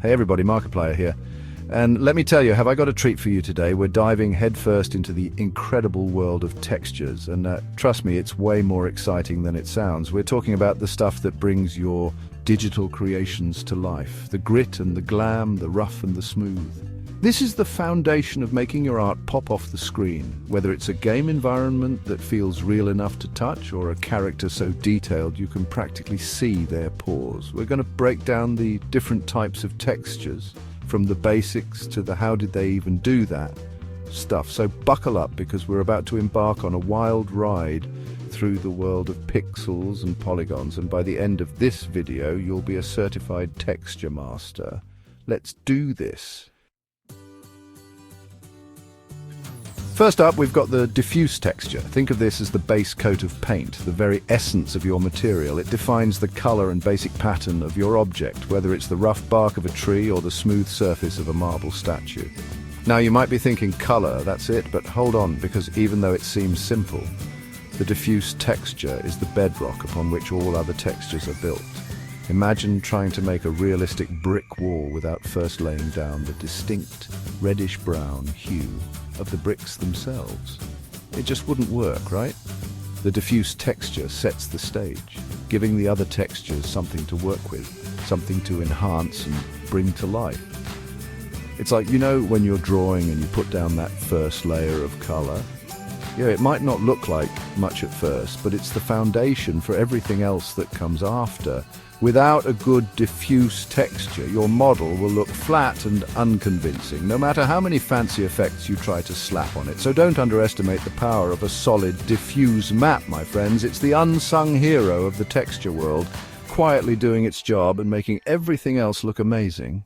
Hey everybody, Markiplier here. And let me tell you, have I got a treat for you today? We're diving headfirst into the incredible world of textures, and trust me, it's way more exciting than it sounds. We're talking about the stuff that brings your digital creations to life. The grit and the glam, the rough and the smooth. This is the foundation of making your art pop off the screen, whether it's a game environment that feels real enough to touch or a character so detailed you can practically see their pores. We're going to break down the different types of textures, from the basics to the how did they even do that stuff. So buckle up, because we're about to embark on a wild ride through the world of pixels and polygons, and by the end of this video you'll be a certified texture master. Let's do this. First up, we've got the diffuse texture. Think of this as the base coat of paint, the very essence of your material. It defines the color and basic pattern of your object, whether it's the rough bark of a tree or the smooth surface of a marble statue. Now, you might be thinking color, that's it, but hold on, because even though it seems simple, the diffuse texture is the bedrock upon which all other textures are built. Imagine trying to make a realistic brick wall without first laying down the distinct reddish-brown hue of the bricks themselves. It just wouldn't work, right? The diffuse texture sets the stage, giving the other textures something to work with, something to enhance and bring to life. It's like, you know, when you're drawing and you put down that first layer of color? Yeah, it might not look like much at first, but it's the foundation for everything else that comes after. Without a good diffuse texture, your model will look flat and unconvincing, no matter how many fancy effects you try to slap on it. So don't underestimate the power of a solid diffuse map, my friends. It's the unsung hero of the texture world, quietly doing its job and making everything else look amazing.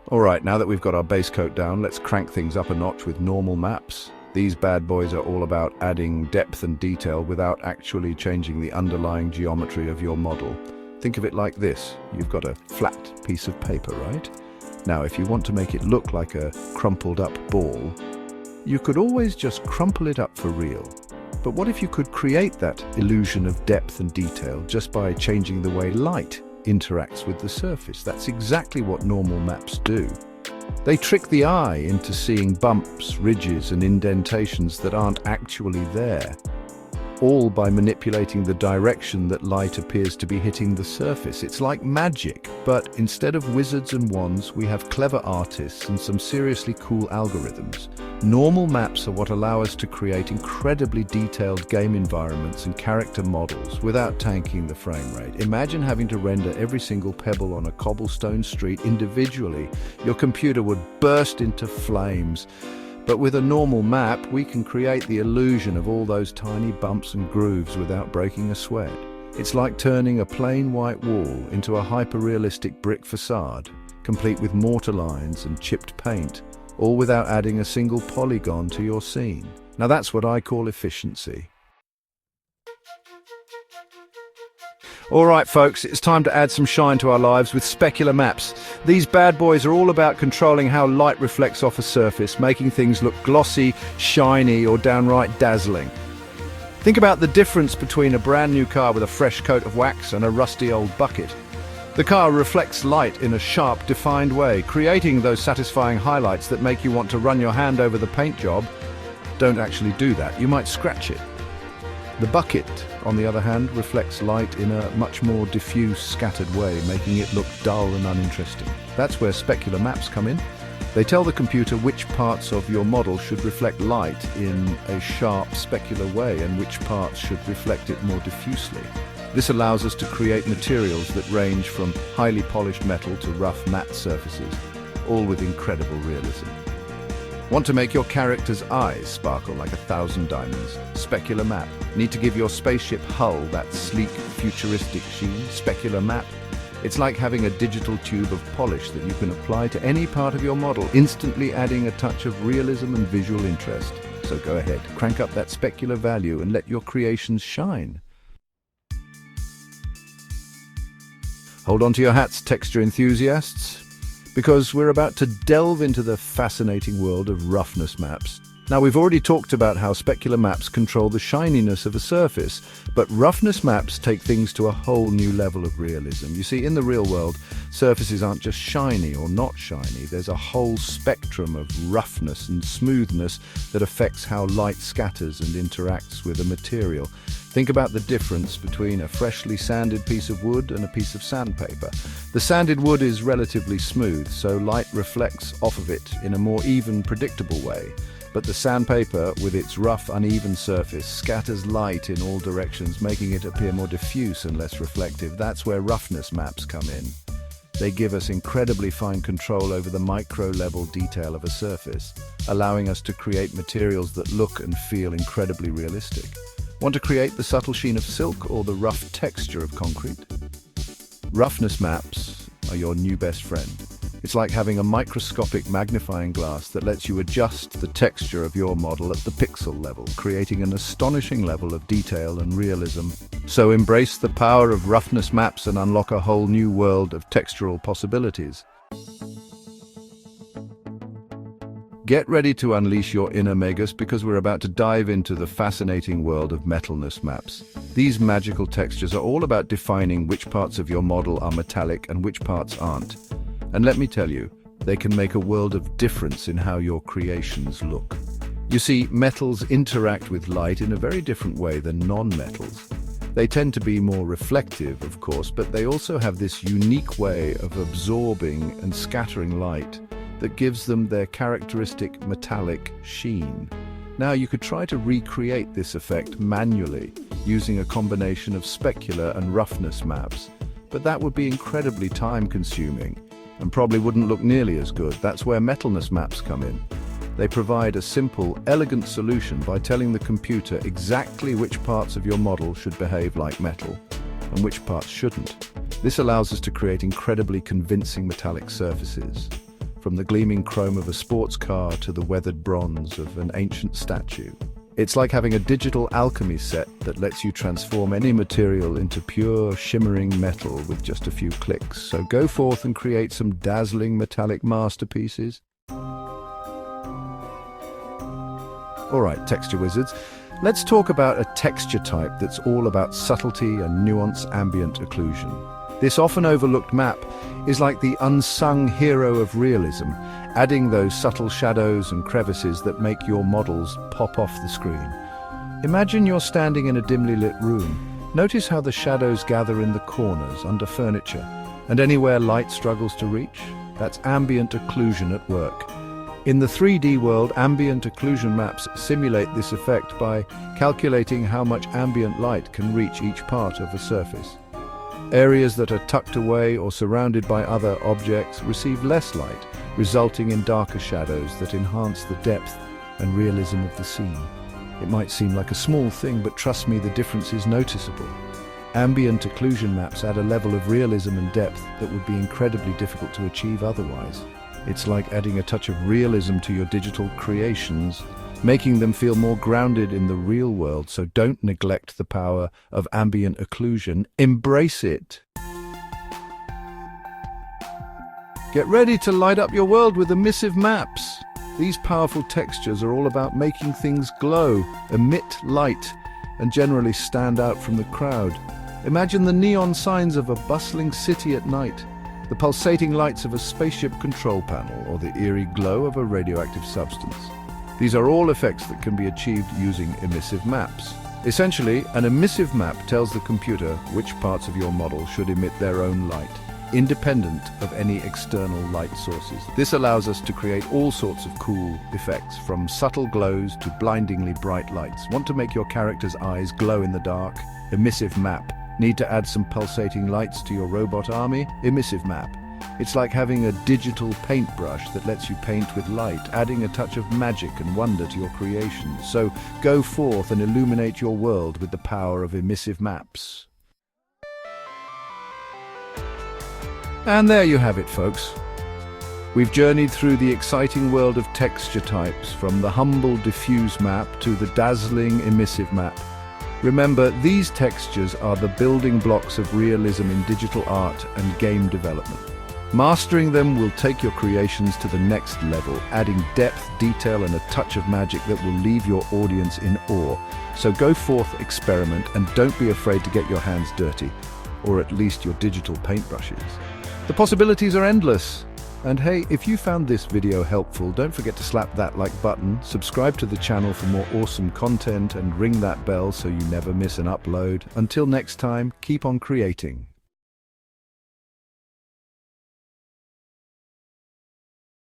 Alright, now that we've got our base coat down, let's crank things up a notch with normal maps. These bad boys are all about adding depth and detail without actually changing the underlying geometry of your model. Think of it like this. You've got a flat piece of paper, right? Now, if you want to make it look like a crumpled up ball, you could always just crumple it up for real. But what if you could create that illusion of depth and detail just by changing the way light interacts with the surface? That's exactly what normal maps do. They trick the eye into seeing bumps, ridges, and indentations that aren't actually there, all by manipulating the direction that light appears to be hitting the surface. It's like magic, but instead of wizards and wands, we have clever artists and some seriously cool algorithms. Normal maps are what allow us to create incredibly detailed game environments and character models without tanking the frame rate. Imagine having to render every single pebble on a cobblestone street individually. Your computer would burst into flames. But with a normal map, we can create the illusion of all those tiny bumps and grooves without breaking a sweat. It's like turning a plain white wall into a hyper-realistic brick facade, complete with mortar lines and chipped paint, all without adding a single polygon to your scene. Now that's what I call efficiency. Alright folks, it's time to add some shine to our lives with specular maps. These bad boys are all about controlling how light reflects off a surface, making things look glossy, shiny, or downright dazzling. Think about the difference between a brand new car with a fresh coat of wax and a rusty old bucket. The car reflects light in a sharp, defined way, creating those satisfying highlights that make you want to run your hand over the paint job. Don't actually do that, you might scratch it. The bucket, on the other hand, reflects light in a much more diffuse, scattered way, making it look dull and uninteresting. That's where specular maps come in. They tell the computer which parts of your model should reflect light in a sharp, specular way and which parts should reflect it more diffusely. This allows us to create materials that range from highly polished metal to rough, matte surfaces, all with incredible realism. Want to make your character's eyes sparkle like 1,000 diamonds? Specular map. Need to give your spaceship hull that sleek, futuristic sheen? Specular map. It's like having a digital tube of polish that you can apply to any part of your model, instantly adding a touch of realism and visual interest. So go ahead, crank up that specular value and let your creations shine. Hold on to your hats, texture enthusiasts, because we're about to delve into the fascinating world of roughness maps. Now, we've already talked about how specular maps control the shininess of a surface, but roughness maps take things to a whole new level of realism. You see, in the real world, surfaces aren't just shiny or not shiny. There's a whole spectrum of roughness and smoothness that affects how light scatters and interacts with a material. Think about the difference between a freshly sanded piece of wood and a piece of sandpaper. The sanded wood is relatively smooth, so light reflects off of it in a more even, predictable way. But the sandpaper, with its rough, uneven surface, scatters light in all directions, making it appear more diffuse and less reflective. That's where roughness maps come in. They give us incredibly fine control over the micro-level detail of a surface, allowing us to create materials that look and feel incredibly realistic. Want to create the subtle sheen of silk or the rough texture of concrete? Roughness maps are your new best friend. It's like having a microscopic magnifying glass that lets you adjust the texture of your model at the pixel level, creating an astonishing level of detail and realism. So embrace the power of roughness maps and unlock a whole new world of textural possibilities. Get ready to unleash your inner Magus, because we're about to dive into the fascinating world of metalness maps. These magical textures are all about defining which parts of your model are metallic and which parts aren't. And let me tell you, they can make a world of difference in how your creations look. You see, metals interact with light in a very different way than non-metals. They tend to be more reflective, of course, but they also have this unique way of absorbing and scattering light that gives them their characteristic metallic sheen. Now, you could try to recreate this effect manually using a combination of specular and roughness maps, but that would be incredibly time-consuming and probably wouldn't look nearly as good. That's where metalness maps come in. They provide a simple, elegant solution by telling the computer exactly which parts of your model should behave like metal and which parts shouldn't. This allows us to create incredibly convincing metallic surfaces, from the gleaming chrome of a sports car to the weathered bronze of an ancient statue. It's like having a digital alchemy set that lets you transform any material into pure, shimmering metal with just a few clicks. So go forth and create some dazzling metallic masterpieces. Alright, texture wizards, let's talk about a texture type that's all about subtlety and nuance ambient occlusion. This often overlooked map is like the unsung hero of realism, adding those subtle shadows and crevices that make your models pop off the screen. Imagine you're standing in a dimly lit room. Notice how the shadows gather in the corners, under furniture, and anywhere light struggles to reach. That's ambient occlusion at work. In the 3D world, ambient occlusion maps simulate this effect by calculating how much ambient light can reach each part of a surface. Areas that are tucked away or surrounded by other objects receive less light, resulting in darker shadows that enhance the depth and realism of the scene. It might seem like a small thing, but trust me, the difference is noticeable. Ambient occlusion maps add a level of realism and depth that would be incredibly difficult to achieve otherwise. It's like adding a touch of realism to your digital creations, making them feel more grounded in the real world. So don't neglect the power of ambient occlusion. Embrace it. Get ready to light up your world with emissive maps. These powerful textures are all about making things glow, emit light, and generally stand out from the crowd. Imagine the neon signs of a bustling city at night, the pulsating lights of a spaceship control panel, or the eerie glow of a radioactive substance. These are all effects that can be achieved using emissive maps. Essentially, an emissive map tells the computer which parts of your model should emit their own light, independent of any external light sources. This allows us to create all sorts of cool effects, from subtle glows to blindingly bright lights. Want to make your character's eyes glow in the dark? Emissive map. Need to add some pulsating lights to your robot army? Emissive map. It's like having a digital paintbrush that lets you paint with light, adding a touch of magic and wonder to your creations. So go forth and illuminate your world with the power of emissive maps. And there you have it, folks. We've journeyed through the exciting world of texture types, from the humble diffuse map to the dazzling emissive map. Remember, these textures are the building blocks of realism in digital art and game development. Mastering them will take your creations to the next level, adding depth, detail, and a touch of magic that will leave your audience in awe. So go forth, experiment, and don't be afraid to get your hands dirty, or at least your digital paintbrushes. The possibilities are endless. And hey, if you found this video helpful, don't forget to slap that like button, subscribe to the channel for more awesome content, and ring that bell so you never miss an upload. Until next time, keep on creating.